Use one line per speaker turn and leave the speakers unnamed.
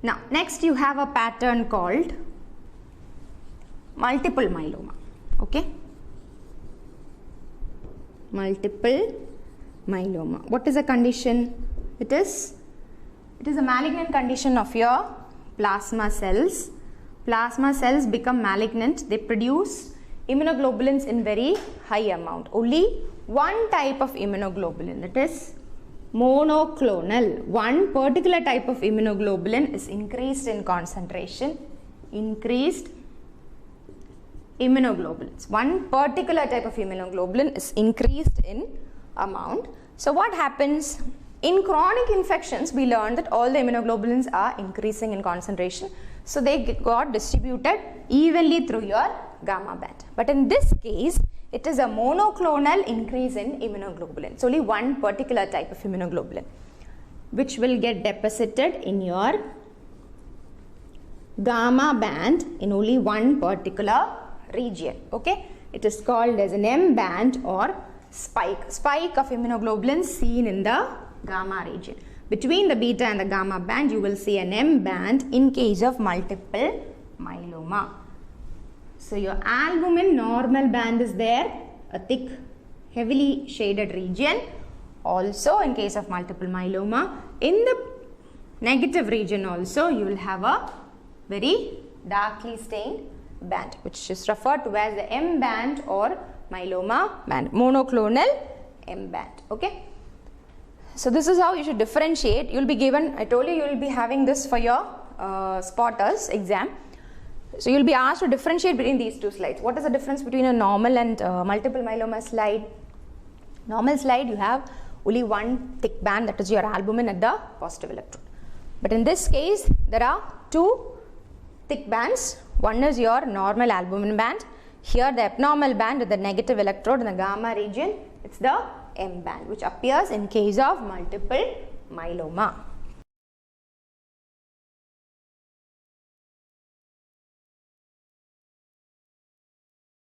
Now, next you have a pattern called multiple myeloma. Okay? Multiple myeloma. What is a condition? It is a malignant condition of your plasma cells. Plasma cells become malignant. They produce immunoglobulins in very high amount. Only one type of immunoglobulin, that is monoclonal. One particular type of immunoglobulin is increased in concentration. Increased immunoglobulins. One particular type of immunoglobulin is increased in amount. So what happens? In chronic infections, we learned that all the immunoglobulins are increasing in concentration. So they got distributed evenly through your gamma band. But in this case, it is a monoclonal increase in immunoglobulin. It's only one particular type of immunoglobulin which will get deposited in your gamma band in only one particular region. Okay, it is called as an M band or spike of immunoglobulins seen in the gamma region. Between the beta and the gamma band, you will see an M band in case of multiple myeloma. So your albumin normal band is there, a thick, heavily shaded region. Also in case of multiple myeloma, in the negative region also, you will have a very darkly stained band, which is referred to as the M band or myeloma band, monoclonal M band. Okay. So this is how you should differentiate. You will be given, I told you, you will be having this for your spotters exam. So you will be asked to differentiate between these two slides. What is the difference between a normal and multiple myeloma slide? Normal slide, you have only one thick band, that is your albumin at the positive electrode. But in this case, there are two thick bands. One is your normal albumin band. Here the abnormal band with the negative electrode in the gamma region, it's the M band, which appears in case of multiple myeloma.